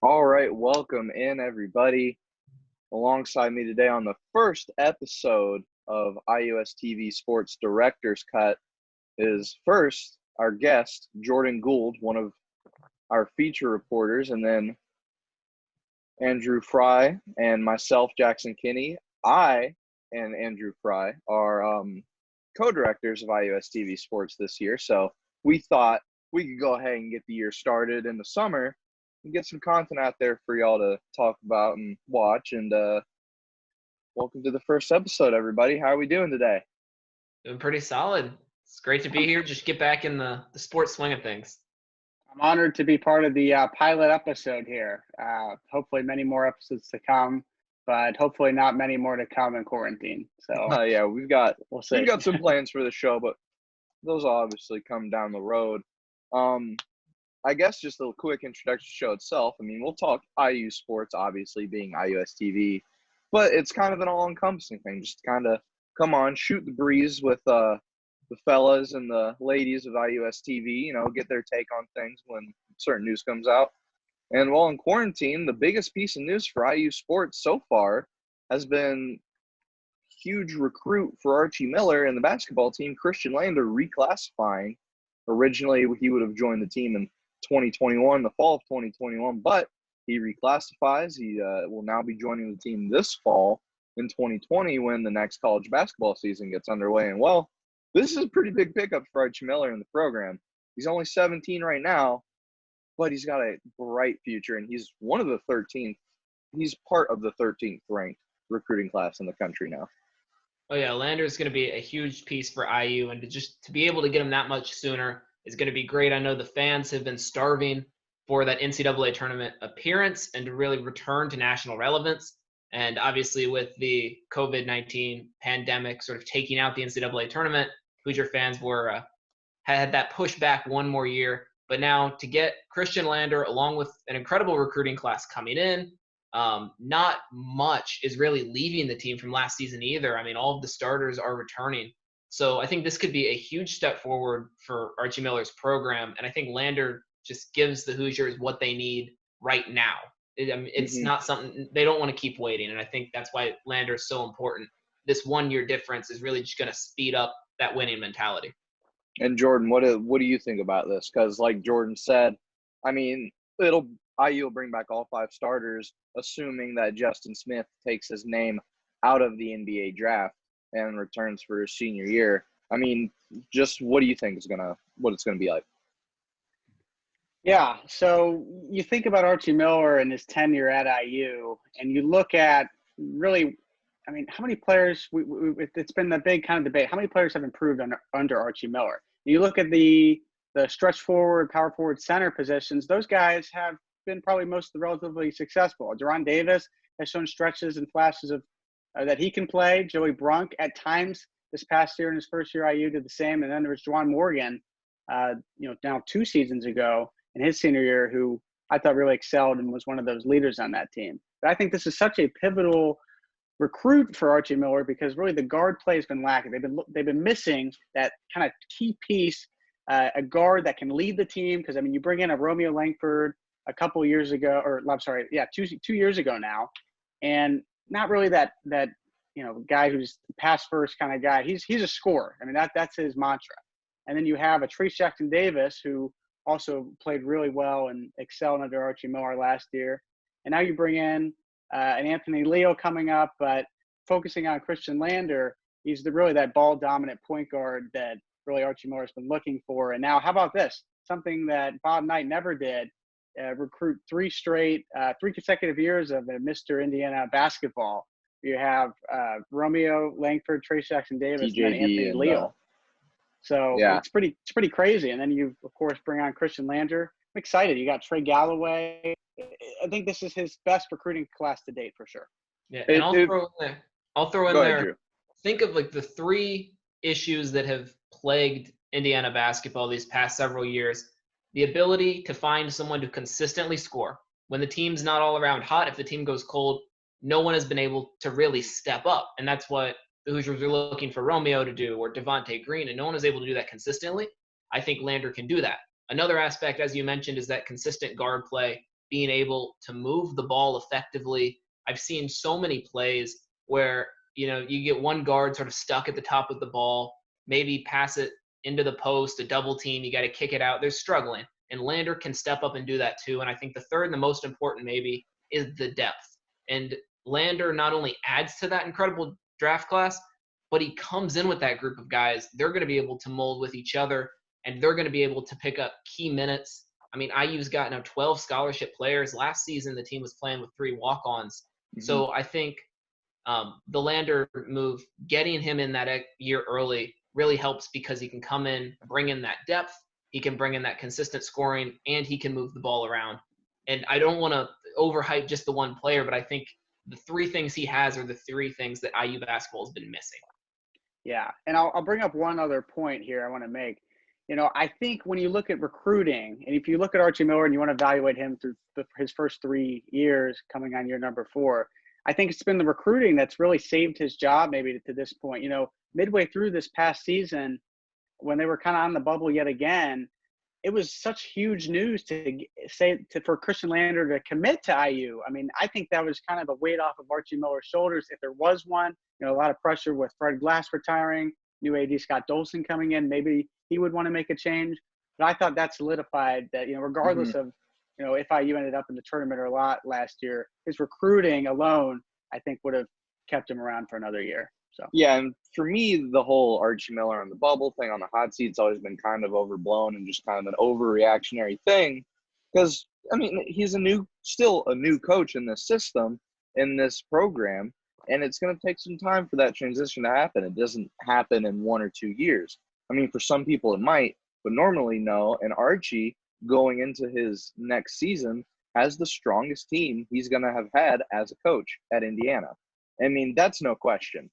All right, welcome in everybody. Alongside me today on the first episode of IUSTV Sports Director's Cut is first our guest, Jordan Gould, one of our feature reporters, and then Andrew Frey and myself, Jackson Kinney. I and Andrew Frey are co-directors of IUSTV Sports this year, so we thought we could go ahead and get the year started in the summer and get some content out there for y'all to talk about and watch. And welcome to the first episode, everybody. How are we doing today? Doing pretty solid. It's great to be here. Just get back in the sports swing of things. I'm honored to be part of the pilot episode here. Hopefully many more episodes to come, but hopefully not many more to come in quarantine. So Yeah, we've got some see. plans for the show, but those will obviously come down the road. I guess just a quick introduction to the show itself. I mean, we'll talk IU sports, obviously being IUSTV, but it's kind of an all-encompassing thing. Just kind of come on, shoot the breeze with the fellas and the ladies of IUSTV, get their take on things when certain news comes out. And while in quarantine, the biggest piece of news for IU sports so far has been huge recruit for Archie Miller and the basketball team, Khristian Lander, reclassifying. Originally, he would have joined the team in 2021, the fall of 2021, but he reclassifies. He will now be joining the team this fall in 2020 when the next college basketball season gets underway. And, well, this is a pretty big pickup for Archie Miller in the program. He's only 17 right now, but he's got a bright future, and he's one of the 13th. He's part of the 13th ranked recruiting class in the country now. Oh, yeah, Lander is going to be a huge piece for IU, and to be able to get him that much sooner is going to be great. I know the fans have been starving for that NCAA tournament appearance and to really return to national relevance. And obviously with the COVID-19 pandemic sort of taking out the NCAA tournament, Hoosier fans had that push back one more year. But now to get Khristian Lander along with an incredible recruiting class coming in, not much is really leaving the team from last season either. I mean, all of the starters are returning. So I think this could be a huge step forward for Archie Miller's program. And I think Lander just gives the Hoosiers what they need right now. It's not something – they don't want to keep waiting. And I think that's why Lander is so important. This one-year difference is really just going to speed up that winning mentality. And Jordan, what do you think about this? Because like Jordan said, I mean, IU will bring back all 5 starters, assuming that Justin Smith takes his name out of the NBA draft and returns for his senior year. I mean, just what do you think what it's gonna be like? Yeah, so you think about Archie Miller and his tenure at IU, and you look at really, I mean, how many players? It's been the big kind of debate. How many players have improved under Archie Miller? You look at the stretch forward, power forward, center positions. Those guys have been probably most relatively successful. Deron Davis has shown stretches and flashes of that he can play. Joey Brunk at times this past year in his first year IU did the same. And then there was Juwan Morgan, now 2 seasons ago in his senior year, who I thought really excelled and was one of those leaders on that team. But I think this is such a pivotal recruit for Archie Miller because really the guard play has been lacking. They've been missing that kind of key piece, a guard that can lead the team. Because I mean, you bring in a Romeo Langford a couple years ago, or I'm sorry, yeah, 2 years ago now, and not really that guy who's pass first kind of guy. He's a scorer. I mean that's his mantra. And then you have a Trace Jackson Davis who also played really well and excelled under Archie Miller last year. And now you bring in an Anthony Leo coming up, but focusing on Khristian Lander, he's really that ball dominant point guard that really Archie Miller has been looking for. And now how about this? Something that Bob Knight never did. Recruit 3 consecutive years of Mr. Indiana basketball. You have Romeo Langford, Trace Jackson Davis, and then Anthony Leal. So yeah. It's pretty crazy. And then you, of course, bring on Khristian Lander. I'm excited. You got Trey Galloway. I think this is his best recruiting class to date for sure. Yeah, and I'll throw in there. Think of like the 3 issues that have plagued Indiana basketball these past several years. The ability to find someone to consistently score. When the team's not all around hot, if the team goes cold, no one has been able to really step up. And that's what the Hoosiers are looking for Romeo to do or Devontae Green, and no one is able to do that consistently. I think Lander can do that. Another aspect, as you mentioned, is that consistent guard play. being able to move the ball effectively. I've seen so many plays where, you get one guard sort of stuck at the top of the ball, maybe pass it into the post, a double team, you got to kick it out. They're struggling. And Lander can step up and do that too. And I think the third and the most important maybe is the depth. And Lander not only adds to that incredible draft class, but he comes in with that group of guys. They're going to be able to mold with each other, and they're going to be able to pick up key minutes. I mean, IU's got now 12 scholarship players. Last season, the team was playing with 3 walk-ons. Mm-hmm. So I think the Lander move, getting him in that year early, really helps because he can come in, bring in that depth, he can bring in that consistent scoring, and he can move the ball around. And I don't want to overhype just the one player, but I think the 3 things he has are the 3 things that IU basketball has been missing. Yeah, and I'll bring up one other point here I want to make. I think when you look at recruiting, and if you look at Archie Miller and you want to evaluate him through his first 3 years coming on year number 4, I think it's been the recruiting that's really saved his job maybe to this point. Midway through this past season, when they were kind of on the bubble yet again, it was such huge news for Khristian Lander to commit to IU. I mean, I think that was kind of a weight off of Archie Miller's shoulders, if there was one. A lot of pressure with Fred Glass retiring, new AD Scott Dolson coming in. Maybe he would want to make a change. But I thought that solidified that, regardless of, if IU ended up in the tournament or not last year, his recruiting alone, I think, would have kept him around for another year. So yeah, and for me, the whole Archie Miller on the bubble thing on the hot seat's always been kind of overblown and just kind of an overreactionary thing. Because, I mean, he's still a new coach in this system, in this program, and it's going to take some time for that transition to happen. It doesn't happen in 1 or 2 years. I mean, for some people it might, but normally no. And Archie, going into his next season, has the strongest team he's going to have had as a coach at Indiana. I mean, that's no question,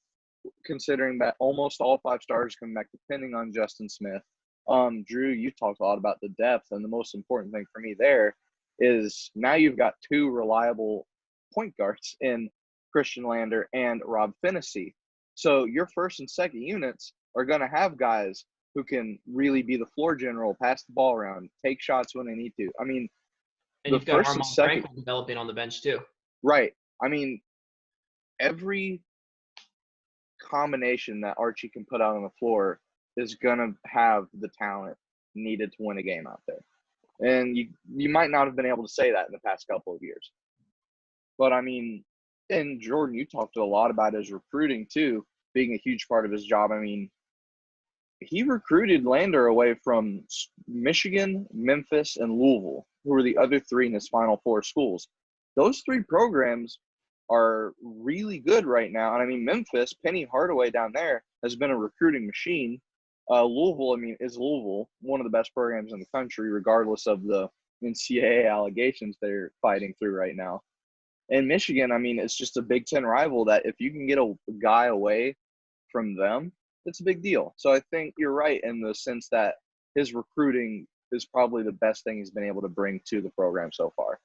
considering that almost all 5 stars come back depending on Justin Smith. Drew, you talked a lot about the depth, and the most important thing for me there is now you've got 2 reliable point guards in Khristian Lander and Rob Finney. So your first and second units are going to have guys who can really be the floor general, pass the ball around, take shots when they need to. I mean, and you've got Armand Frankel developing on the bench too. Right. I mean, every combination that Archie can put out on the floor is going to have the talent needed to win a game out there. And you might not have been able to say that in the past couple of years. But, I mean, and Jordan, you talked a lot about his recruiting too, being a huge part of his job. I mean, he recruited Lander away from Michigan, Memphis, and Louisville, who were the other 3 in his Final 4 schools. Those 3 programs are really good right now. And I mean, Memphis, Penny Hardaway down there has been a recruiting machine. Louisville, I mean, is Louisville one of the best programs in the country, regardless of the NCAA allegations they're fighting through right now. And Michigan, I mean, it's just a Big Ten rival that if you can get a guy away from them, it's a big deal. So I think you're right in the sense that his recruiting is probably the best thing he's been able to bring to the program so far.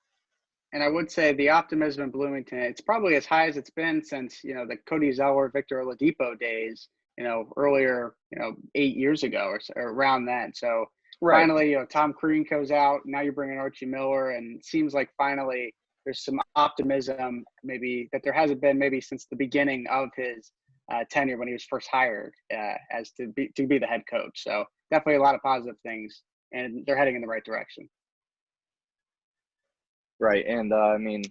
And I would say the optimism in Bloomington, it's probably as high as it's been since, the Cody Zeller, Victor Oladipo days, earlier, 8 years ago or around then. So finally, Tom Crean goes out. Now you're bringing Archie Miller, and it seems like finally there's some optimism maybe that there hasn't been maybe since the beginning of his tenure when he was first hired as to be the head coach. So definitely a lot of positive things, and they're heading in the right direction. Right. And I mean,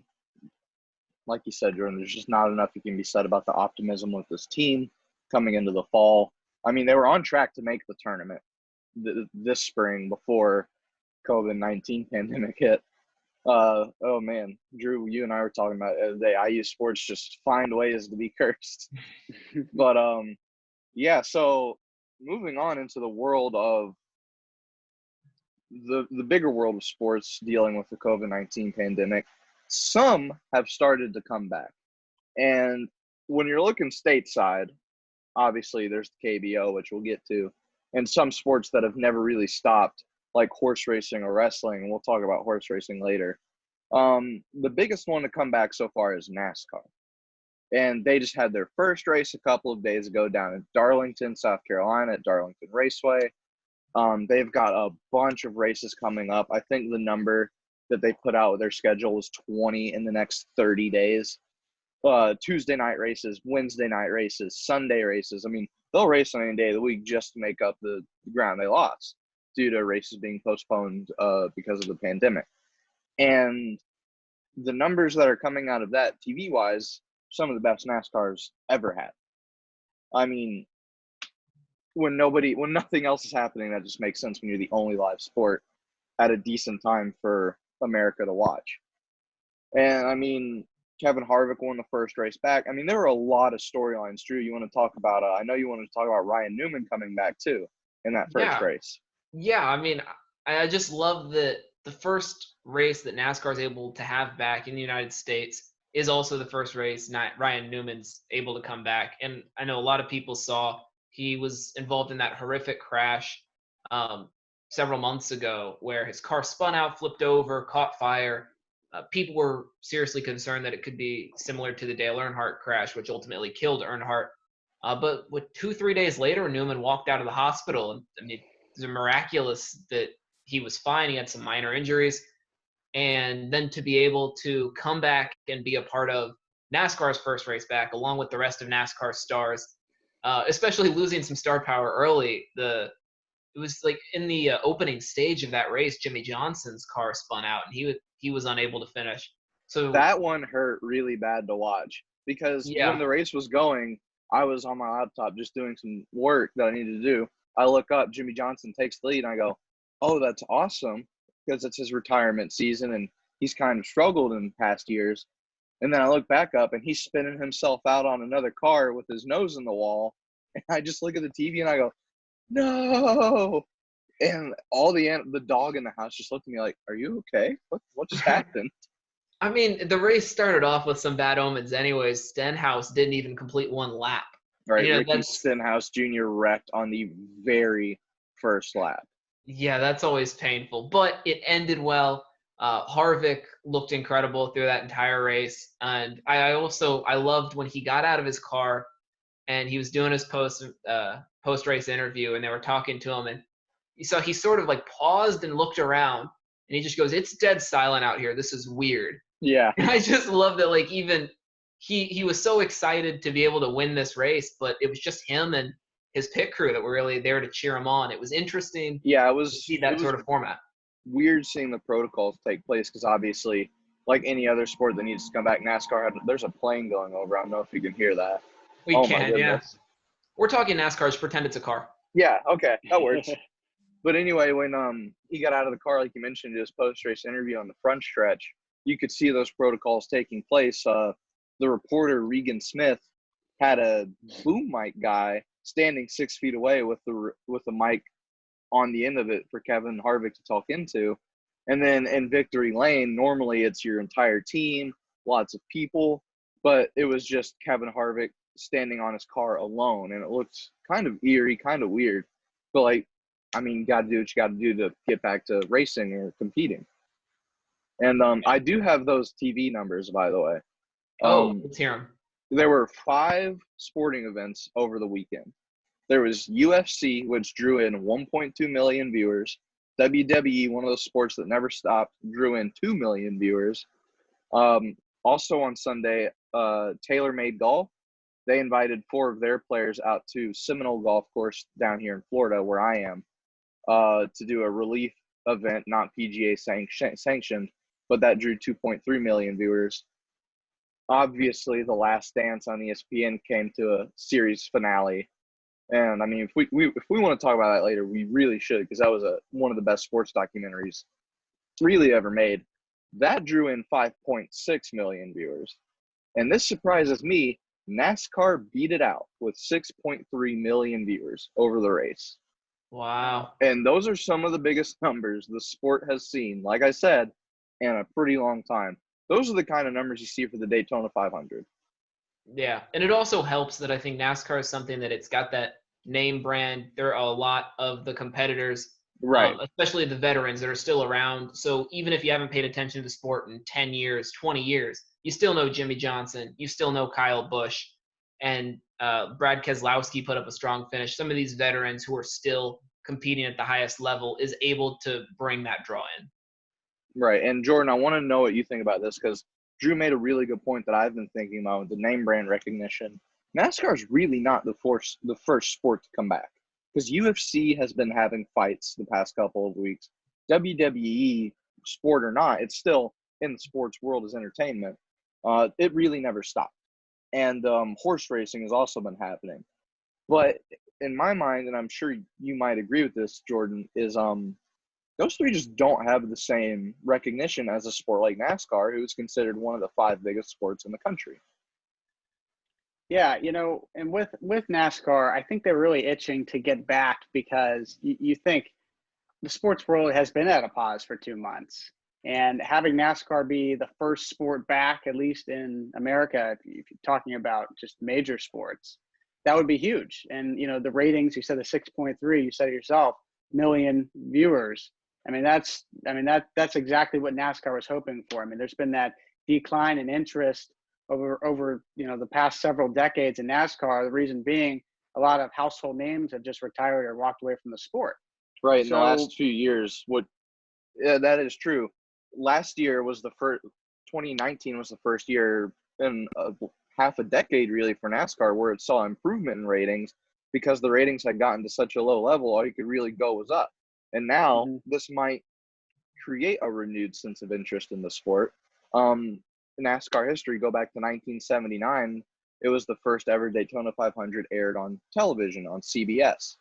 like you said, Jordan, there's just not enough that can be said about the optimism with this team coming into the fall. I mean, they were on track to make the tournament this spring before COVID-19 pandemic hit. Oh man, Drew, you and I were talking about it the other day. IU Sports just find ways to be cursed. But yeah. So moving on into the world of the bigger world of sports dealing with the COVID-19 pandemic, some have started to come back. And when you're looking stateside, obviously there's the KBO, which we'll get to, and some sports that have never really stopped, like horse racing or wrestling. And we'll talk about horse racing later. The biggest one to come back so far is NASCAR. And they just had their first race a couple of days ago down in Darlington, South Carolina at Darlington Raceway. They've got a bunch of races coming up. I think the number that they put out. Their schedule was 20 in the next 30 days. Tuesday night races, Wednesday night races, Sunday races. I mean, they'll race on any day of the week just to make up the ground they lost due to races being postponed because of the pandemic. And the numbers that are coming out of that TV-wise, some of the best NASCAR's ever had. I mean, when nothing else is happening, that just makes sense when you're the only live sport at a decent time for America to watch. And I mean, Kevin Harvick won the first race back. I mean, there were a lot of storylines. Drew, you want to talk about? I know you wanted to talk about Ryan Newman coming back too in that first race. Yeah, I mean, I just love that the first race that NASCAR is able to have back in the United States is also the first race Ryan Newman's able to come back. And I know a lot of people saw he was involved in that horrific crash several months ago where his car spun out, flipped over, caught fire. People were seriously concerned that it could be similar to the Dale Earnhardt crash, which ultimately killed Earnhardt. But 2-3 days later, Newman walked out of the hospital. And I mean, it was miraculous that he was fine. He had some minor injuries. And then to be able to come back and be a part of NASCAR's first race back, along with the rest of NASCAR stars, especially losing some star power early. It was like in the opening stage of that race, Jimmy Johnson's car spun out, and he was unable to finish. So that one hurt really bad to watch because when the race was going, I was on my laptop just doing some work that I needed to do. I look up, Jimmy Johnson takes the lead, and I go, "Oh, that's awesome," because it's his retirement season, and he's kind of struggled in past years. And then I look back up, and he's spinning himself out on another car with his nose in the wall. And I just look at the TV, and I go, "No!" And all the dog in the house just looked at me like, "Are you okay? What just happened?" I mean, the race started off with some bad omens anyways. Stenhouse didn't even complete one lap. Right, Ricky Stenhouse Jr. wrecked on the very first lap. Yeah, that's always painful. But it ended well. Harvick looked incredible through that entire race. And I loved when he got out of his car and he was doing his post-race interview, and they were talking to him. And so he sort of like paused and looked around, and he just goes, "It's dead silent out here. This is weird." Yeah. And I just love that, like, even he was so excited to be able to win this race, but it was just him and his pit crew that were really there to cheer him on. It was interesting. Yeah, it was to see that sort of format. Weird seeing the protocols take place because obviously, like any other sport that needs to come back, there's a plane going over. I don't know if you can hear that. We can, yeah. We're talking NASCAR. Just pretend it's a car. Yeah, okay, that works. But anyway, when he got out of the car, like you mentioned, his post-race interview on the front stretch, you could see those protocols taking place. The reporter, Regan Smith, had a boom mic guy standing 6 feet away with the mic on the end of it for Kevin Harvick to talk into. And then in Victory Lane, normally it's your entire team, lots of people, but it was just Kevin Harvick standing on his car alone, and it looked kind of eerie, kind of weird. But, like, I mean, you got to do what you got to do to get back to racing or competing. And I do have those TV numbers, by the way. Let's hear them. There were 5 sporting events over the weekend. There was UFC, which drew in 1.2 million viewers. WWE, one of those sports that never stopped, drew in 2 million viewers. Also on Sunday, TaylorMade Golf, they invited 4 of their players out to Seminole Golf Course down here in Florida, where I am, to do a relief event, not PGA sanctioned, but that drew 2.3 million viewers. Obviously, The Last Dance on ESPN came to a series finale. And, I mean, if we want to talk about that later, we really should, because that was one of the best sports documentaries really ever made. That drew in 5.6 million viewers. And this surprises me. NASCAR beat it out with 6.3 million viewers over the race. Wow. And those are some of the biggest numbers the sport has seen, like I said, in a pretty long time. Those are the kind of numbers you see for the Daytona 500. Yeah, and it also helps that I think NASCAR is something that it's got that name brand. There are a lot of the competitors, right, especially the veterans that are still around. So even if you haven't paid attention to the sport in 10 years, 20 years, you still know Jimmy Johnson. You still know Kyle Busch. And Brad Keselowski put up a strong finish. Some of these veterans who are still competing at the highest level is able to bring that draw in. Right. And Jordan, I want to know what you think about this because Drew made a really good point that I've been thinking about with the name brand recognition. NASCAR is really not the first sport to come back because UFC has been having fights the past couple of weeks. WWE, sport or not, it's still in the sports world as entertainment. It really never stopped. And horse racing has also been happening. But in my mind, and I'm sure you might agree with this, Jordan, is those three just don't have the same recognition as a sport like NASCAR, who is considered one of the 5 biggest sports in the country. Yeah, and with NASCAR, I think they're really itching to get back because you think the sports world has been at a pause for 2 months. And having NASCAR be the first sport back, at least in America, if you're talking about just major sports, that would be huge. And, the ratings, you said the 6.3, you said it yourself, million viewers. I mean, that's exactly what NASCAR was hoping for. I mean, there's been that decline in interest over the past several decades in NASCAR. The reason being a lot of household names have just retired or walked away from the sport. Right. In the last few years, yeah, that is true. Last year was 2019 was the first year in half a decade really for NASCAR where it saw improvement in ratings because the ratings had gotten to such a low level, all you could really go was up. And now this might create a renewed sense of interest in the sport. NASCAR history, go back to 1979, it was the first ever Daytona 500 aired on television on CBS.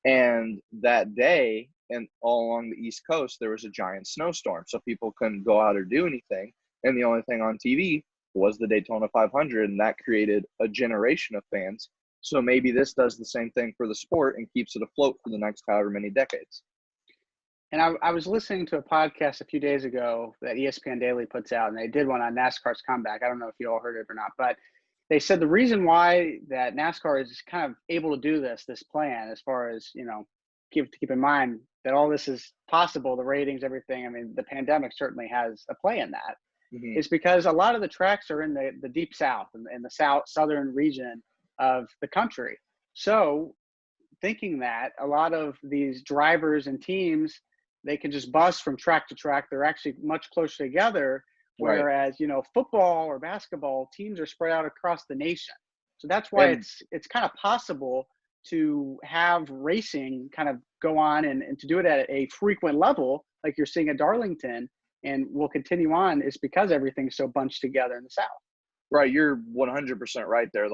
And that day, and all along the East Coast, there was a giant snowstorm. So people couldn't go out or do anything. And the only thing on TV was the Daytona 500. And that created a generation of fans. So maybe this does the same thing for the sport and keeps it afloat for the next however many decades. And I was listening to a podcast a few days ago that ESPN Daily puts out, and they did one on NASCAR's comeback. I don't know if you all heard it or not, but they said the reason why that NASCAR is kind of able to do this plan, as far as, keep in mind that all this is possible, the ratings, everything. I mean, the pandemic certainly has a play in that. Is because a lot of the tracks are in the deep South and in the southern region of the country. So thinking that a lot of these drivers and teams, they can just bus from track to track. They're actually much closer together. Whereas, football or basketball teams are spread out across the nation. So that's why it's kind of possible to have racing kind of go on and to do it at a frequent level, like you're seeing at Darlington, and will continue on, is because everything's so bunched together in the South. Right. You're 100% right there.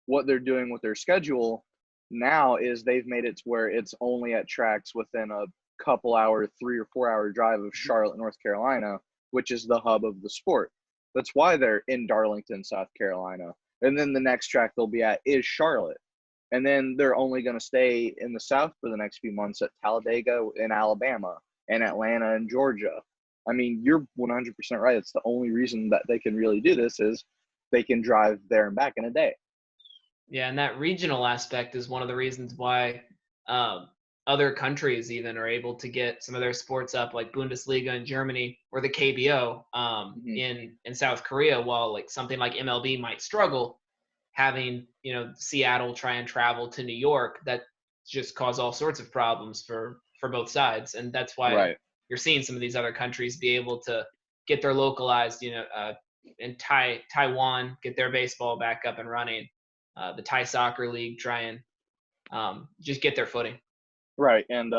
What they're doing with their schedule now is they've made it to where it's only at tracks within a couple hour, 3 or 4 hour drive of Charlotte, North Carolina, which is the hub of the sport. That's why they're in Darlington, South Carolina. And then the next track they'll be at is Charlotte. And then they're only going to stay in the South for the next few months at Talladega in Alabama and Atlanta in Georgia. I mean, you're 100% right. It's the only reason that they can really do this is they can drive there and back in a day. Yeah, and that regional aspect is one of the reasons why other countries even are able to get some of their sports up, like Bundesliga in Germany or the KBO in South Korea, while like something like MLB might struggle, having Seattle try and travel to New York, that just cause all sorts of problems for both sides. And that's why you're seeing some of these other countries be able to get their localized, in Taiwan, get their baseball back up and running, the Thai soccer league try and just get their footing. Right. And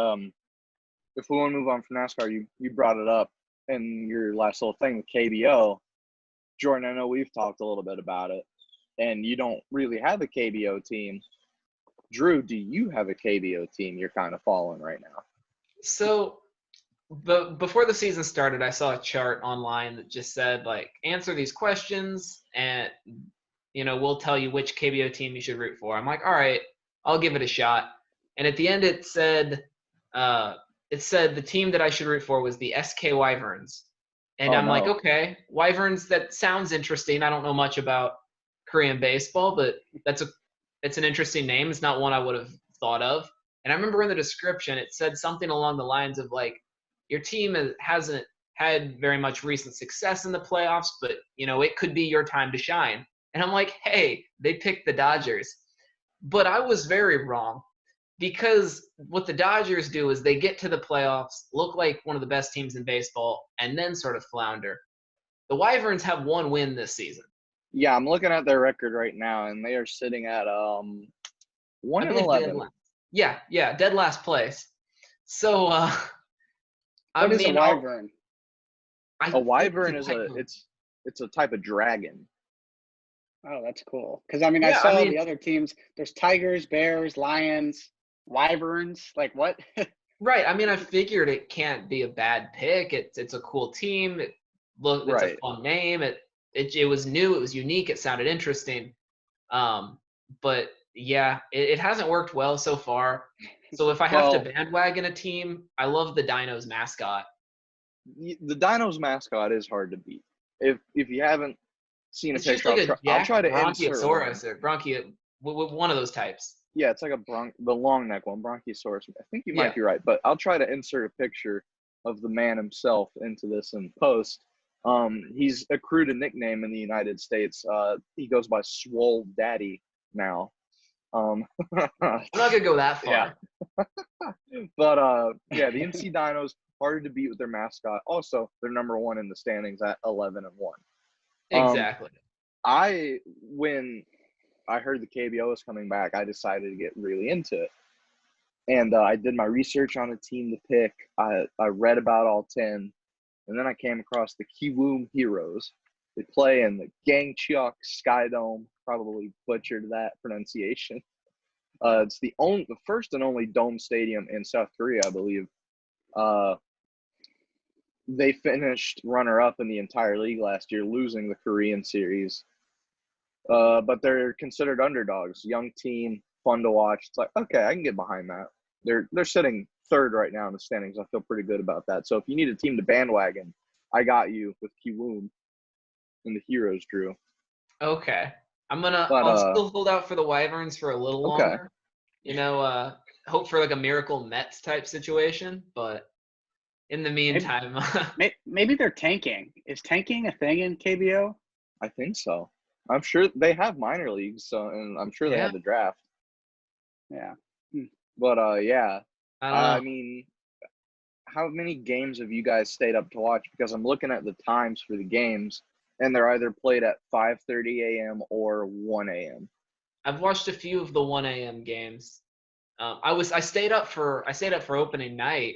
if we want to move on from NASCAR, you brought it up in your last little thing with KBO. Jordan, I know we've talked a little bit about it, and you don't really have a KBO team. Drew, do you have a KBO team you're kind of following right now? So before the season started, I saw a chart online that just said, like, answer these questions and, we'll tell you which KBO team you should root for. I'm like, all right, I'll give it a shot. And at the end, it said the team that I should root for was the SK Wyverns. And I'm like, okay, Wyverns, that sounds interesting. I don't know much about Korean baseball, but it's an interesting name. It's not one I would have thought of. And I remember in the description, it said something along the lines of, like, your team hasn't had very much recent success in the playoffs, but, it could be your time to shine. And I'm like, hey, they picked the Dodgers. But I was very wrong, because what the Dodgers do is they get to the playoffs, look like one of the best teams in baseball, and then sort of flounder. The Wyverns have one win this season. Yeah, I'm looking at their record right now, and they are sitting at I 1-11. dead last. Yeah, dead last place. So, What is a wyvern? A wyvern is it's a type of dragon. Oh, that's cool. Because I saw the other teams. There's tigers, bears, lions, wyverns. Like what? Right. I figured it can't be a bad pick. It's a cool team. It's a fun name. It was new. It was unique. It sounded interesting. But yeah, it hasn't worked well so far. So if I have to bandwagon a team, I love the Dinos mascot. The Dinos mascot is hard to beat. If you haven't seen a picture, I'll try to Bronchiosaurus or one of those types. Yeah, it's like the long neck one, Bronchiosaurus. I think you might be right, but I'll try to insert a picture of the man himself into this in post. He's accrued a nickname in the United States. He goes by Swole Daddy now. I'm not gonna go that far. Yeah. But the NC Dinos, hard to beat with their mascot. Also, they're number one in the standings at 11-1. Exactly. When I heard the KBO was coming back, I decided to get really into it. And I did my research on a team to pick. I read about all 10. And then I came across the Kiwoom Heroes. They play in the Gangcheok Sky Dome. Probably butchered that pronunciation. It's the first and only dome stadium in South Korea, I believe. They finished runner-up in the entire league last year, losing the Korean series. But they're considered underdogs. Young team, fun to watch. It's like, okay, I can get behind that. They're sitting third right now in the standings. I feel pretty good about that. So if you need a team to bandwagon, I got you with Kiwoom and the Heroes, Drew. Okay. I'll still hold out for the Wyverns for a little longer. Hope for like a Miracle Mets type situation, but in the meantime, maybe they're tanking. Is tanking a thing in KBO? I think so. I'm sure they have minor leagues, and I'm sure they have the draft. Yeah. But I don't know. How many games have you guys stayed up to watch? Because I'm looking at the times for the games, and they're either played at 5:30 a.m. or 1 a.m. I've watched a few of the 1 a.m. games. I stayed up for opening night,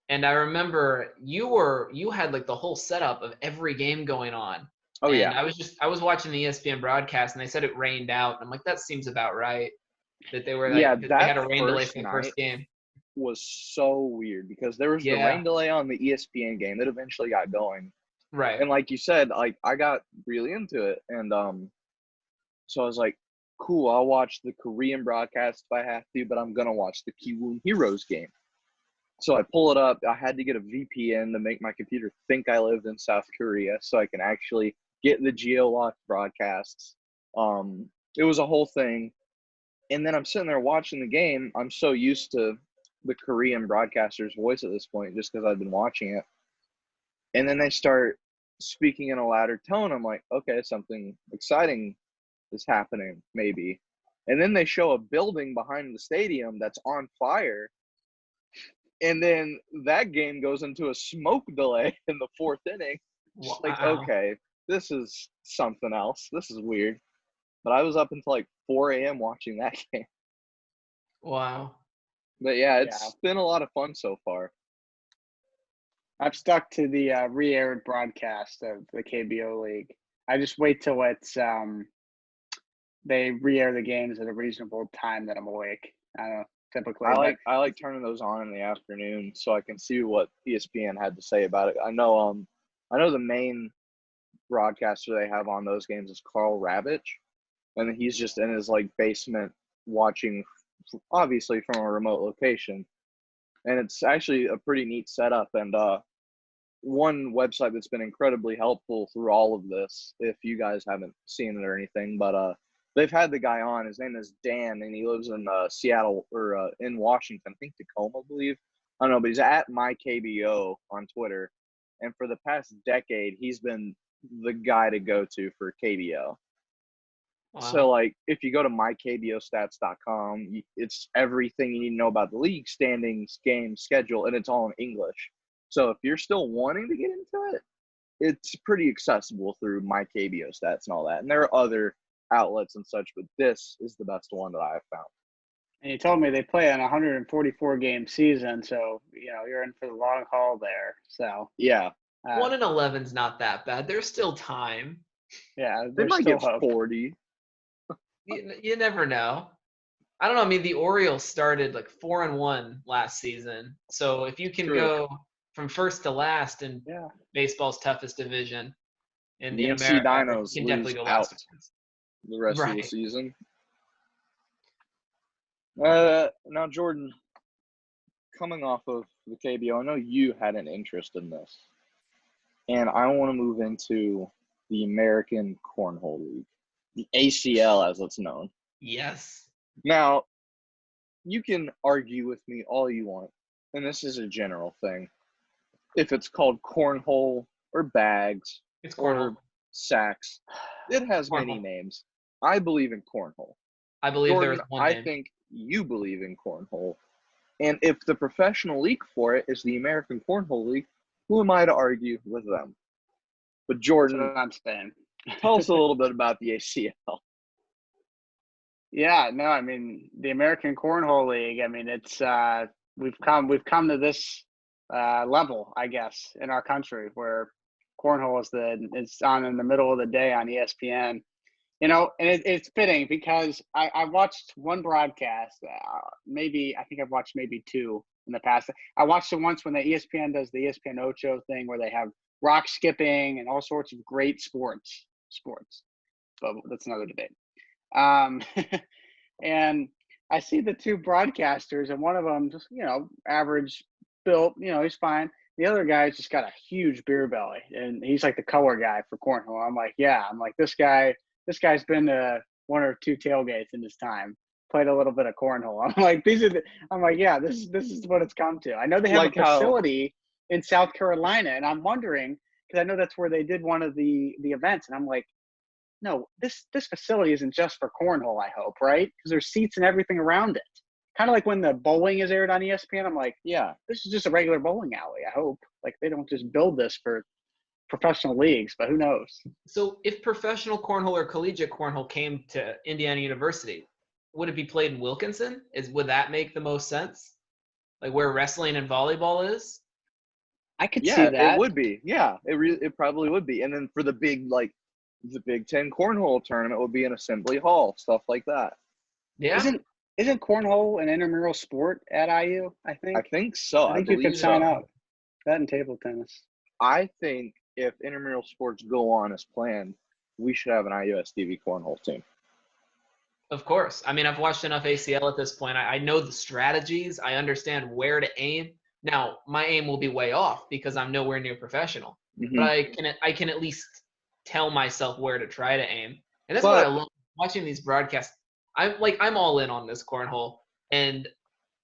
and I remember you had like the whole setup of every game going on. Oh, and yeah. I was watching the ESPN broadcast, and they said it rained out. And I'm like, that seems about right. That they were that they had a rain delay for the first game. Was so weird because there was the rain delay on the ESPN game that eventually got going. Right. And like you said, like I got really into it, and so I was like, cool, I'll watch the Korean broadcast if I have to, but I'm gonna watch the Kiwoom Heroes game. So I pull it up. I had to get a VPN to make my computer think I lived in South Korea so I can actually get the geo-locked broadcasts. It was a whole thing. And then I'm sitting there watching the game. I'm so used to the Korean broadcaster's voice at this point just because I've been watching it. And then they start speaking in a louder tone. I'm like, okay, something exciting is happening, maybe. And then they show a building behind the stadium that's on fire. And then that game goes into a smoke delay in the fourth inning. Wow. Like, okay, this is something else. This is weird. But I was up until like 4 a.m. watching that game. Wow. But yeah, it's been a lot of fun so far. I've stuck to the re-aired broadcast of the KBO League. I just wait till it's they re-air the games at a reasonable time that I'm awake. I don't know. Typically, I like turning those on in the afternoon so I can see what ESPN had to say about it. I know the main broadcaster they have on those games is Carl Ravitch, and he's just in his like basement watching, obviously from a remote location, and it's actually a pretty neat setup. And one website that's been incredibly helpful through all of this, if you guys haven't seen it or anything, but they've had the guy on. His name is Dan, and he lives in Seattle or in Washington. I think Tacoma, I believe. I don't know, but he's at MyKBO on Twitter. And for the past decade, he's been the guy to go to for KBO. So, Wow. like, if you go to mykbostats.com, it's everything you need to know about the league, standings, game, schedule, and it's all in English. So if you're still wanting to get into it, it's pretty accessible through mykbostats and all that. And there are other outlets and such, but this is the best one that I have found. And you told me they play on a 144 game season, so you're in for the long haul there. So Yeah. 1-11 is not that bad. There's still time. Yeah, They there's might still get hope. 40. You never know. I don't know. I mean, the Orioles started like 4-1 last season. So if you can True. go from first to last in Yeah. baseball's toughest division in The NC America, Dinos you can lose definitely go out last. the rest of the Right. season. Now, Jordan, coming off of the KBO, I know you had an interest in this. And I want to move into the American Cornhole League, the ACL as it's known. Yes. Now, you can argue with me all you want, and this is a general thing. If it's called cornhole or bags It's or cornhole. sacks, it has many Cornhole. names. I believe in cornhole. I believe there Jordan, is one I name. think you believe in cornhole. And if the professional league for it is the American Cornhole League, who am I to argue with them? But That's Jordan, what I'm saying. tell us a little bit about the ACL. Yeah, no, I mean the American Cornhole League. I mean it's we've come to this level, I guess, in our country where cornhole it's on in the middle of the day on ESPN. And it's fitting because I watched one broadcast. I think I've watched maybe two in the past. I watched it once when the ESPN does the ESPN Ocho thing where they have rock skipping and all sorts of great sports. But that's another debate. And I see the two broadcasters, and one of them just average built, he's fine. The other guy's just got a huge beer belly, and he's like the color guy for cornhole. I'm like, this guy's been to one or two tailgates in his time, played a little bit of cornhole. I'm like, this is what it's come to. I know they have Like a facility in South Carolina, and I'm wondering because I know that's where they did one of the events, and I'm like, no, this facility isn't just for cornhole, I hope, right? Because there's seats and everything around it. Kind of like when the bowling is aired on ESPN. I'm like, Yeah. this is just a regular bowling alley, I hope. Like, they don't just build this for professional leagues, but who knows? So if professional cornhole or collegiate cornhole came to Indiana University, would it be played in Wilkinson? Would that make the most sense? Like where wrestling and volleyball is? I could see Yeah, it that. would be. Yeah, it probably would be. And then for the Big Ten cornhole tournament would be in Assembly Hall, stuff like that. Yeah. Isn't cornhole an intramural sport at IU? I think. I think so. I think you could believe sign so. up. That and table tennis. I think if intramural sports go on as planned, we should have an IUSTV cornhole team. Of course. I mean, I've watched enough ACL at this point. I know the strategies. I understand where to aim. Now, my aim will be way off because I'm nowhere near professional. Mm-hmm. But I can at least tell myself where to try to aim. And that's what I love watching these broadcasts. I'm all in on this cornhole, and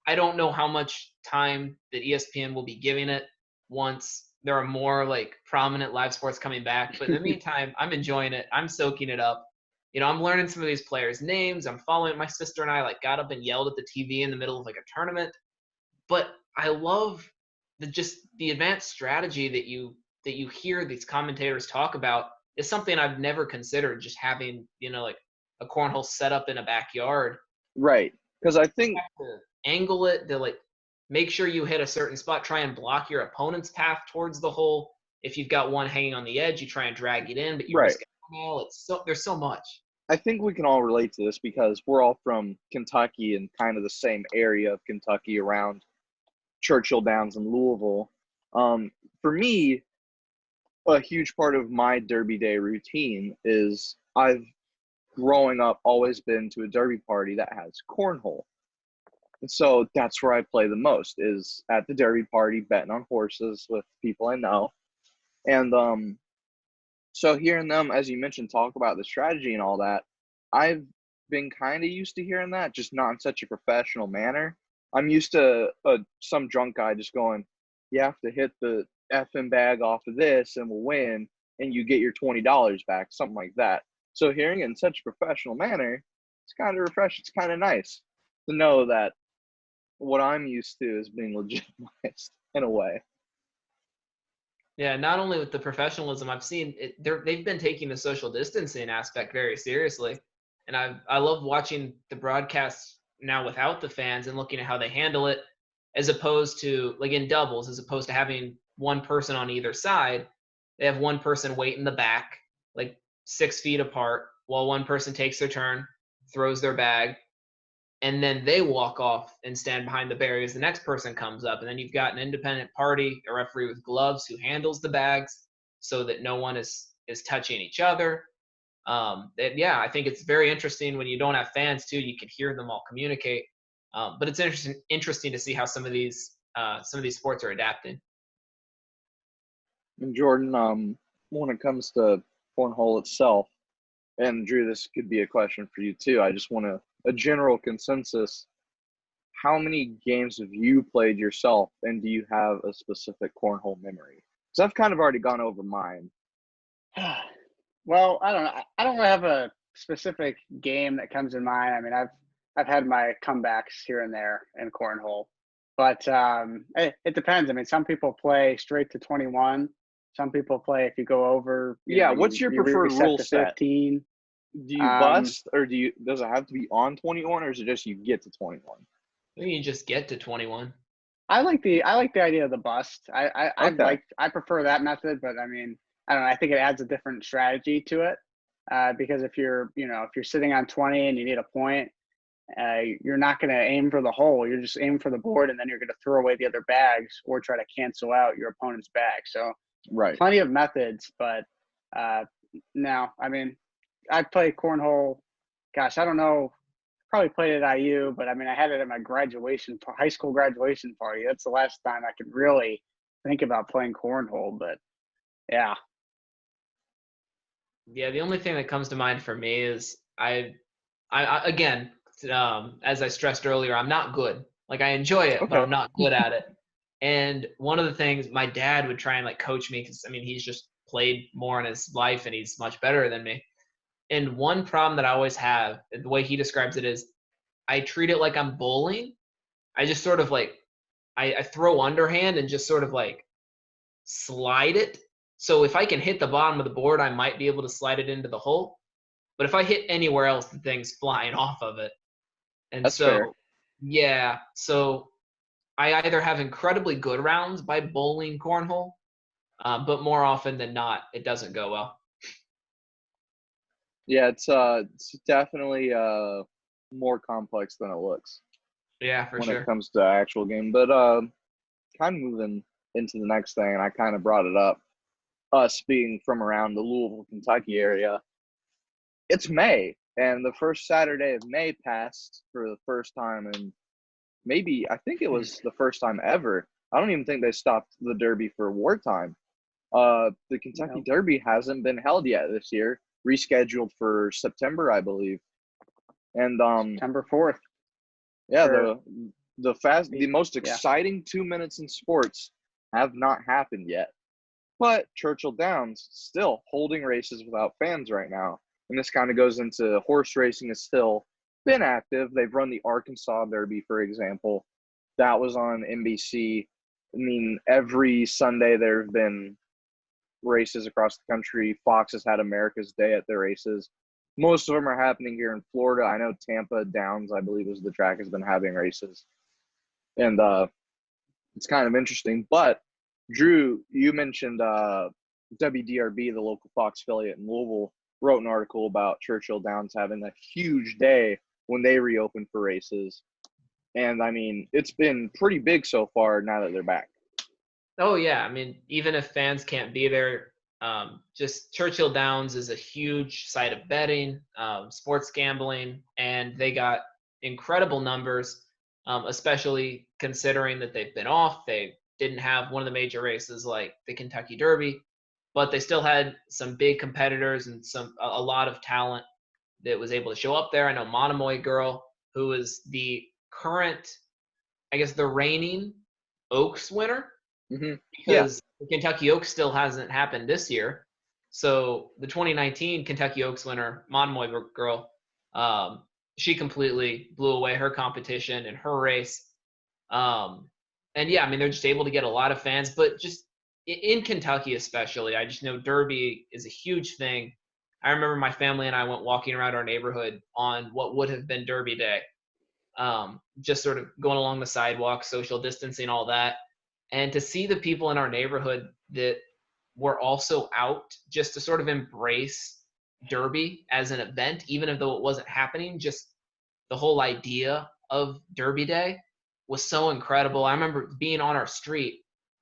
I don't know how much time that ESPN will be giving it once there are more like prominent live sports coming back. But in the meantime, I'm enjoying it. I'm soaking it up. I'm learning some of these players' names. I'm following. My sister and I got up and yelled at the TV in the middle of a tournament. But I love the advanced strategy that you hear these commentators talk about is something I've never considered. Just having a cornhole set up in a backyard. Right, because I think you have to angle it to make sure you hit a certain spot. Try and block your opponent's path towards the hole. If you've got one hanging on the edge, you try and drag it in, but you risk it. There's so much. I think we can all relate to this because we're all from Kentucky and kind of the same area of Kentucky around Churchill Downs and Louisville. For me, a huge part of my Derby Day routine is I've, growing up, always been to a Derby party that has cornhole. And so that's where I play the most, is at the Derby party, betting on horses with people I know. And so hearing them, as you mentioned, talk about the strategy and all that, I've been kind of used to hearing that, just not in such a professional manner. I'm used to some drunk guy just going, you have to hit the effing bag off of this and we'll win, and you get your $20 back, something like that. So hearing it in such a professional manner, it's kind of refreshing. It's kind of nice to know that what I'm used to is being legitimized in a way. Yeah, not only with the professionalism, I've seen it, they've been taking the social distancing aspect very seriously, and I love watching the broadcasts now without the fans and looking at how they handle it, as opposed to like in doubles, as opposed to having one person on either side. They have one person wait in the back, like 6 feet apart, while one person takes their turn, throws their bag, and then they walk off and stand behind the barriers. The next person comes up, and then you've got an independent party, a referee with gloves who handles the bags so that no one is touching each other. Yeah, I think it's very interesting when you don't have fans too. You can hear them all communicate, but it's interesting to see how some of these sports are adapting. And Jordan, when it comes to cornhole itself, and Drew, this could be a question for you too. I just want a general consensus. How many games have you played yourself, and do you have a specific cornhole memory? Because I've kind of already gone over mine. Well, I don't know. I don't really have a specific game that comes in mind. I mean, I've had my comebacks here and there in cornhole, but it depends. I mean, some people play straight to 21. Some people play if you go over. What's your preferred rule set? 15. Do you bust, or does it have to be on 21, or is it just you get to 21? I think you just get to 21. I like the idea of the bust. Okay. I prefer that method, but I mean, I don't know. I think it adds a different strategy to it because if you're sitting on 20 and you need a point, you're not going to aim for the hole. You're just aiming for the board, and then you're going to throw away the other bags or try to cancel out your opponent's bag. So, right, plenty of methods, but no, I mean, I play cornhole. Gosh, I don't know. Probably played at IU, but I mean, I had it at my high school graduation party. That's the last time I could really think about playing cornhole. But yeah. Yeah, the only thing that comes to mind for me is I again, as I stressed earlier, I'm not good. Like I enjoy it, but I'm not good at it. And one of the things my dad would try and like coach me, because I mean he's just played more in his life and he's much better than me. And one problem that I always have, the way he describes it is, I treat it like I'm bowling. I just sort of like I throw underhand and just sort of like slide it. So if I can hit the bottom of the board, I might be able to slide it into the hole. But if I hit anywhere else, the thing's flying off of it. And that's fair. Yeah. So I either have incredibly good rounds by bowling cornhole, but more often than not, it doesn't go well. Yeah, it's definitely more complex than it looks. Yeah, for sure. When it comes to actual game. But kind of moving into the next thing, and I kind of brought it up, us being from around the Louisville, Kentucky area. It's May, and the first Saturday of May passed for the first time, and I think it was the first time ever. I don't even think they stopped the Derby for wartime. The Kentucky Derby hasn't been held yet this year, rescheduled for September, I believe. And September 4th. Yeah, the most exciting 2 minutes in sports have not happened yet. But Churchill Downs still holding races without fans right now. And this kind of goes into horse racing has still been active. They've run the Arkansas Derby, for example. That was on NBC. I mean, every Sunday there have been races across the country. Fox has had America's Day at their races. Most of them are happening here in Florida. I know Tampa Downs, I believe, is the track, has been having races. And it's kind of interesting. But, Drew, you mentioned WDRB, the local Fox affiliate in Louisville, wrote an article about Churchill Downs having a huge day when they reopened for races. And, I mean, it's been pretty big so far now that they're back. Oh, yeah. I mean, even if fans can't be there, just Churchill Downs is a huge site of betting, sports gambling, and they got incredible numbers, especially considering that they've been off. They didn't have one of the major races like the Kentucky Derby, but they still had some big competitors and a lot of talent that was able to show up there. I know Monomoy Girl, who is the current, I guess, the reigning Oaks winner, because the Kentucky Oaks still hasn't happened this year. So the 2019 Kentucky Oaks winner, Monomoy girl, she completely blew away her competition and her race. And yeah, I mean, they're just able to get a lot of fans, but just in Kentucky especially, I just know Derby is a huge thing. I remember my family and I went walking around our neighborhood on what would have been Derby Day, just sort of going along the sidewalk, social distancing, all that. And to see the people in our neighborhood that were also out just to sort of embrace Derby as an event, even though it wasn't happening, just the whole idea of Derby Day was so incredible. I remember being on our street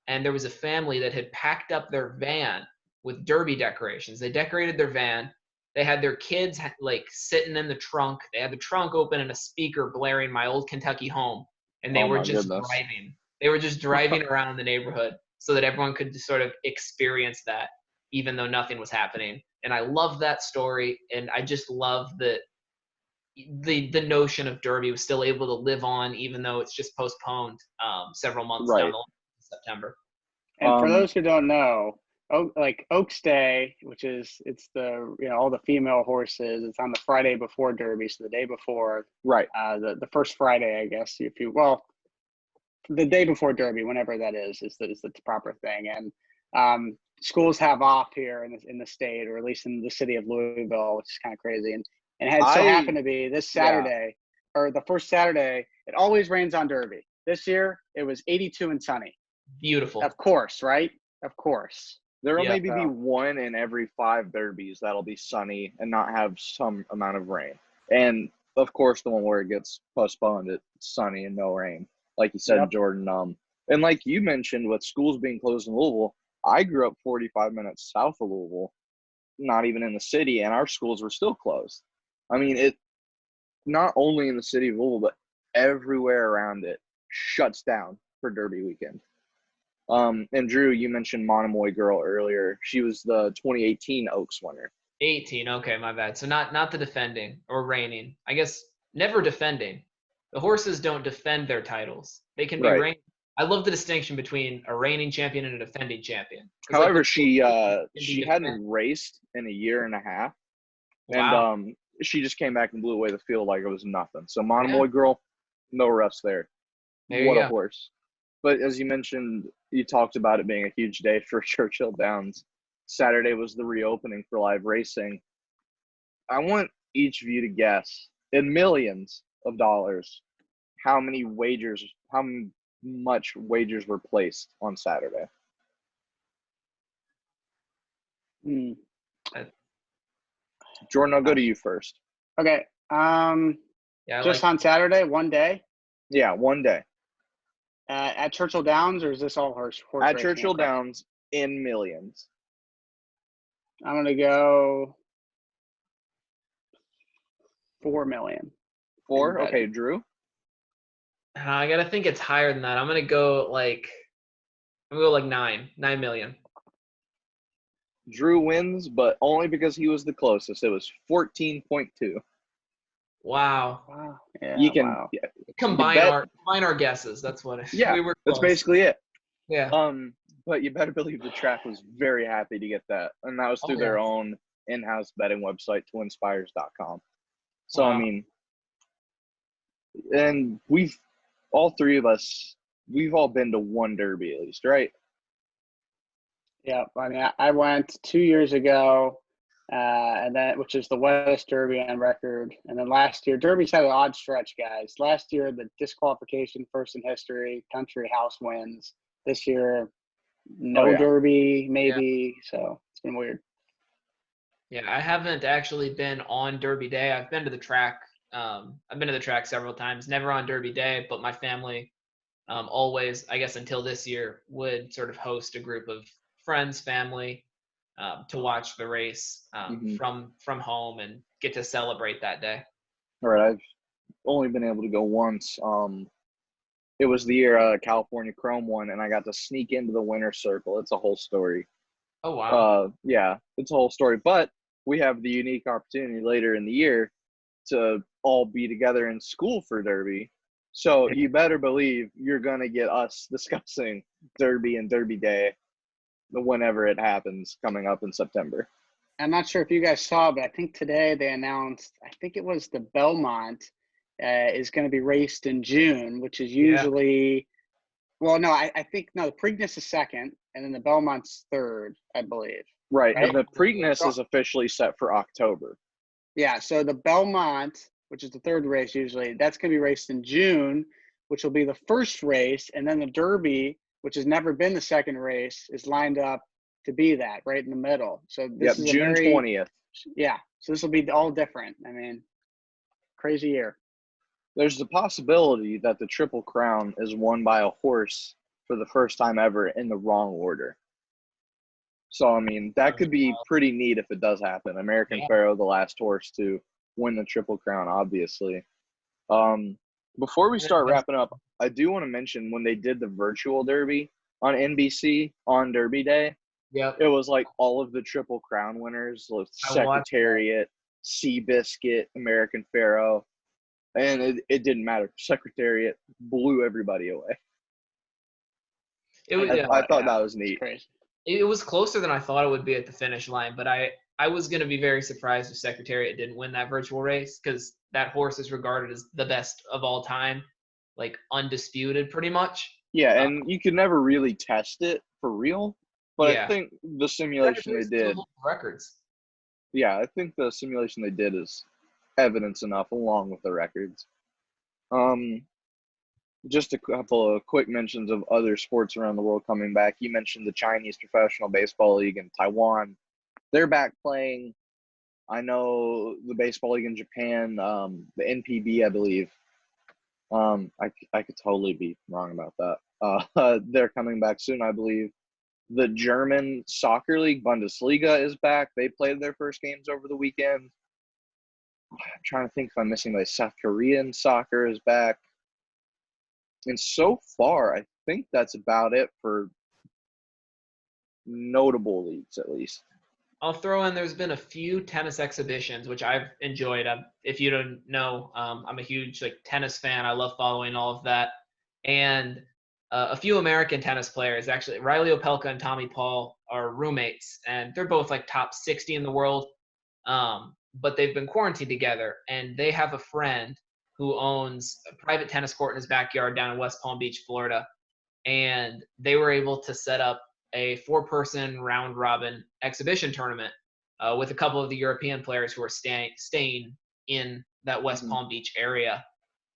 and there was a family that had packed up their van with Derby decorations. They decorated their van. They had their kids like sitting in the trunk. They had the trunk open and a speaker blaring My Old Kentucky Home. And they Oh were my just goodness. driving. They were just driving around the neighborhood so that everyone could just sort of experience that, even though nothing was happening. And I love that story. And I just love that the notion of Derby was still able to live on, even though it's just postponed several months down Right. the line in September. And for those who don't know, Oaks Day, which is it's the all the female horses. It's on the Friday before Derby, so the day before. Right. The first Friday, I guess, the day before Derby, whenever that is the proper thing. And schools have off here in the state, or at least in the city of Louisville, which is kind of crazy. And it had so happened to be this Saturday, or the first Saturday. It always rains on Derby. This year, it was 82 and sunny. Beautiful. Of course, right? Of course. There will maybe be one in every 5 derbies that'll be sunny and not have some amount of rain. And of course, the one where it gets postponed, it's sunny and no rain. Like you said, Jordan. And like you mentioned, with schools being closed in Louisville, I grew up 45 minutes south of Louisville, not even in the city, and our schools were still closed. I mean, it not only in the city of Louisville, but everywhere around it shuts down for Derby weekend. And Drew, you mentioned Monomoy girl earlier. She was the 2018 Oaks winner. 18, okay, my bad. So not the defending or reigning. I guess never defending. The horses don't defend their titles. They can be reigning. I love the distinction between a reigning champion and a defending champion. However, she hadn't raced in a year and a half. Wow. And she just came back and blew away the field like it was nothing. So Monomoy girl, no rest there. What a horse. But as you mentioned, you talked about it being a huge day for Churchill Downs. Saturday was the reopening for live racing. I want each of you to guess, in millions of dollars, how much wagers were placed on Saturday. Jordan, I'll go to you first. Okay. Just on Saturday, one day? Yeah, one day. At Churchill Downs, or is this all horse at Churchill Downs in millions? I'm going to go 4 million. 4? Okay, Drew? I got to think it's higher than that. I'm going to go like 9 million. Drew wins, but only because he was the closest. It was 14.2. Wow. Yeah, you can combine our guesses. That's what it is. Yeah, that's basically it. Yeah. But you better believe the track was very happy to get that. And that was through their own in-house betting website, twinspires.com. So, I mean, and all three of us, we've all been to one Derby at least, right? Yeah. I mean, I went 2 years ago. And then, which is the wettest Derby on record. And then last year, Derby's had an odd stretch, guys. Last year, the disqualification, first in history, country house wins. This year, no Derby, maybe. So it's been weird. Yeah, I haven't actually been on Derby Day. I've been to the track. I've been to the track several times, never on Derby Day, but my family always, I guess until this year, would sort of host a group of friends, family, to watch the race from home and get to celebrate that day. All right, I've only been able to go once. It was the year California Chrome won, and I got to sneak into the winner's circle. It's a whole story. Oh, wow. Yeah, it's a whole story. But we have the unique opportunity later in the year to all be together in school for Derby. So you better believe you're going to get us discussing Derby and Derby Day whenever it happens coming up in September. I'm not sure if you guys saw, but I think today they announced, I think it was the Belmont is going to be raced in June, which is usually, well, no, I think, no, the Preakness is second, and then the Belmont's third, I believe. Right. Right? And the Preakness is officially set for October. Yeah. So the Belmont, which is the third race usually, that's going to be raced in June, which will be the first race. And then the Derby, which has never been the second race, is lined up to be that right in the middle. So this is June 20th. Yeah. So this will be all different. I mean, crazy year. There's the possibility that the Triple Crown is won by a horse for the first time ever in the wrong order. So, I mean, that could be pretty neat if it does happen. American Pharoah, the last horse to win the Triple Crown, obviously. Before we start wrapping up, I do want to mention when they did the virtual Derby on NBC on Derby Day, it was like all of the Triple Crown winners, like Secretariat, Seabiscuit, American Pharoah, and it didn't matter. Secretariat blew everybody away. I thought that was neat. It was closer than I thought it would be at the finish line, but I was going to be very surprised if Secretariat didn't win that virtual race because that horse is regarded as the best of all time, like undisputed pretty much. Yeah, and you could never really test it for real, but I think the simulation they did records. Yeah, I think the simulation they did is evidence enough along with the records. Just a couple of quick mentions of other sports around the world coming back. You mentioned the Chinese Professional Baseball League in Taiwan. They're back playing. I know the Baseball League in Japan, the NPB, I believe. I could totally be wrong about that. They're coming back soon, I believe. The German Soccer League, Bundesliga, is back. They played their first games over the weekend. I'm trying to think if I'm missing my South Korean soccer is back. And so far, I think that's about it for notable leagues, at least. I'll throw in there's been a few tennis exhibitions, which I've enjoyed. If you don't know, I'm a huge tennis fan. I love following all of that. And a few American tennis players, actually, Riley Opelka and Tommy Paul are roommates, and they're both top 60 in the world. But they've been quarantined together, and they have a friend who owns a private tennis court in his backyard down in West Palm Beach, Florida. And they were able to set up a 4-person round-robin exhibition tournament with a couple of the European players who are staying in that West Palm Beach area.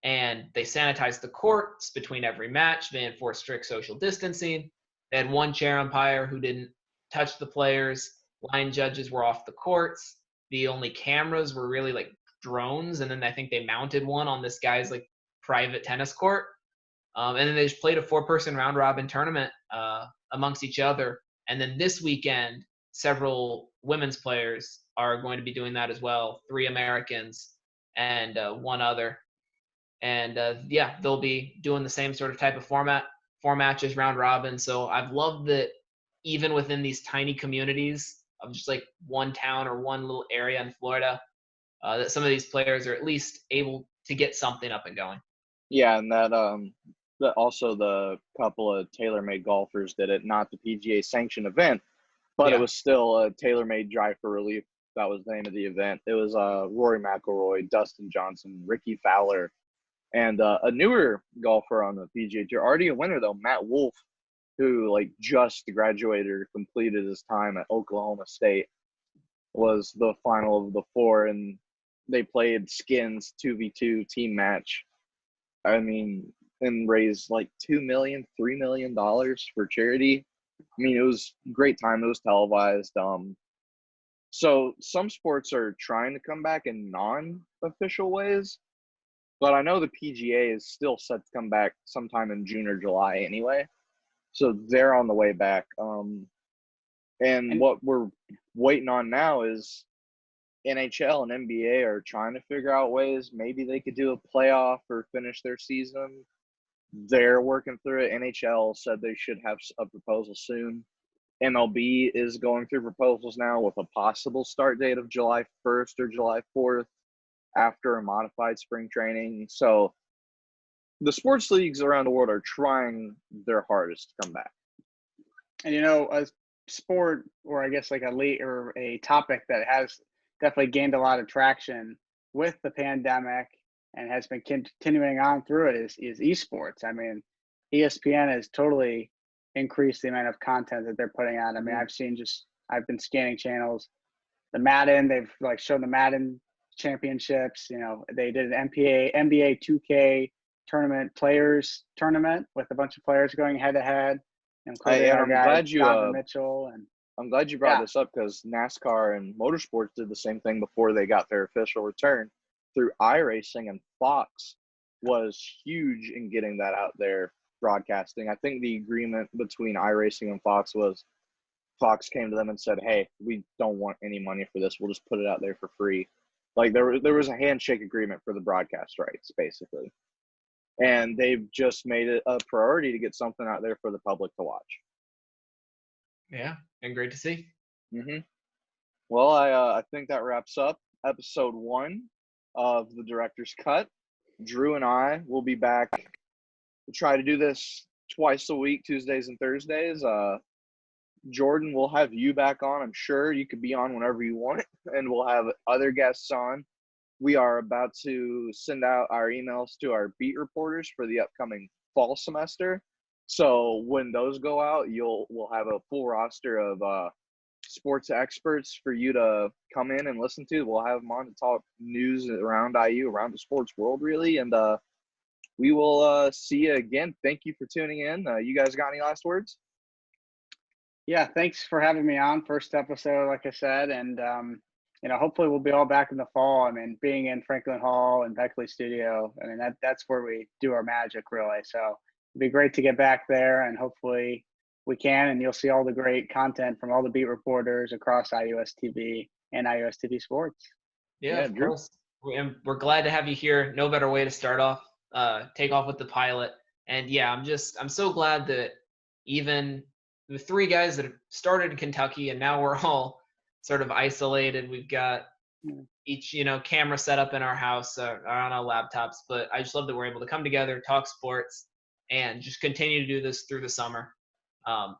And they sanitized the courts between every match. They enforced strict social distancing. They had one chair umpire who didn't touch the players. Line judges were off the courts. The only cameras were really drones, and then I think they mounted one on this guy's private tennis court. And then they just played a 4-person round robin tournament amongst each other. And then this weekend, several women's players are going to be doing that as well. 3 Americans and 1 other. And they'll be doing the same sort of type of format, 4 matches, round robin. So I've loved that even within these tiny communities of just one town or one little area in Florida, that some of these players are at least able to get something up and going. Yeah, and that also the couple of TaylorMade golfers did it, not the PGA sanctioned event, but it was still a TaylorMade Drive for Relief. That was the name of the event. It was Rory McIlroy, Dustin Johnson, Ricky Fowler, and a newer golfer on the PGA Tour, already a winner though, Matt Wolff, who just graduated or completed his time at Oklahoma State, was the final of the 4, and they played skins 2v2 team match. I mean, and raised $2 million, $3 million for charity. I mean, it was a great time. It was televised. So some sports are trying to come back in non-official ways, but I know the PGA is still set to come back sometime in June or July anyway. So they're on the way back. And what we're waiting on now is NHL and NBA are trying to figure out ways. Maybe they could do a playoff or finish their season. They're working through it. NHL said they should have a proposal soon. MLB is going through proposals now with a possible start date of July 1st or July 4th after a modified spring training. So the sports leagues around the world are trying their hardest to come back. And sport, or I guess like a lead or a topic that has definitely gained a lot of traction with the pandemic and has been continuing on through it is esports. I mean, ESPN has totally increased the amount of content that they're putting out. I mean, I've been scanning channels. The Madden, they've like shown the Madden championships. You know, they did an NBA 2K players tournament with a bunch of players going head to head, including Hey, and our I'm guy glad you Donovan Mitchell. And I'm glad you brought this up because NASCAR and motorsports did the same thing before they got their official return through iRacing, and Fox was huge in getting that out there broadcasting. I think the agreement between iRacing and Fox was Fox came to them and said, "Hey, we don't want any money for this. We'll just put it out there for free." Like there was a handshake agreement for the broadcast rights, basically. And they've just made it a priority to get something out there for the public to watch. Yeah, and great to see. Well, I think that wraps up episode 1 of the Director's Cut. Drew and I will be back. We'll try to do this twice a week, Tuesdays and Thursdays. Jordan, we'll have you back on. I'm sure you could be on whenever you want, and we'll have other guests on. We are about to send out our emails to our beat reporters for the upcoming fall semester. So when those go out, we'll have a full roster of sports experts for you to come in and listen to. We'll have them on to talk news around IU, around the sports world, really. And we will see you again. Thank you for tuning in. You guys got any last words? Yeah, thanks for having me on. First episode, like I said, and hopefully we'll be all back in the fall. I mean, being in Franklin Hall and Beckley Studio, I mean that's where we do our magic, really. So it'd be great to get back there, and hopefully we can. And you'll see all the great content from all the beat reporters across IUSTV and IUSTV Sports. Yeah, of course. We're glad to have you here. No better way to start off. Take off with the pilot. And yeah, I'm so glad that even the 3 guys that have started in Kentucky and now we're all sort of isolated. We've got each, camera set up in our house or on our laptops, but I just love that we're able to come together, talk sports, and just continue to do this through the summer.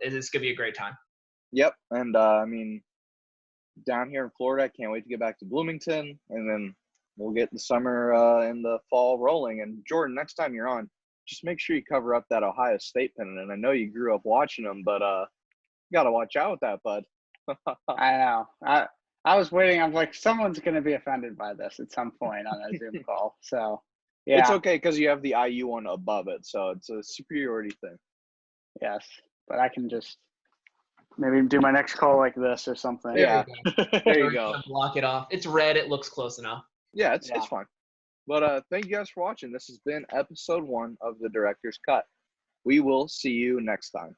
It's going to be a great time. Yep. And I mean, down here in Florida, I can't wait to get back to Bloomington, and then we'll get the summer and the fall rolling. And Jordan, next time you're on, just make sure you cover up that Ohio State pennant. And I know you grew up watching them, but you got to watch out with that, bud. I know. I was waiting. I'm like, someone's going to be offended by this at some point on a Zoom call. So, yeah. It's okay because you have the IU one above it, so it's a superiority thing. Yes, but I can just maybe do my next call like this or something. Yeah. There you go. Block it off. It's red. It looks close enough. Yeah, it's fine. But thank you guys for watching. This has been episode 1 of the Director's Cut. We will see you next time.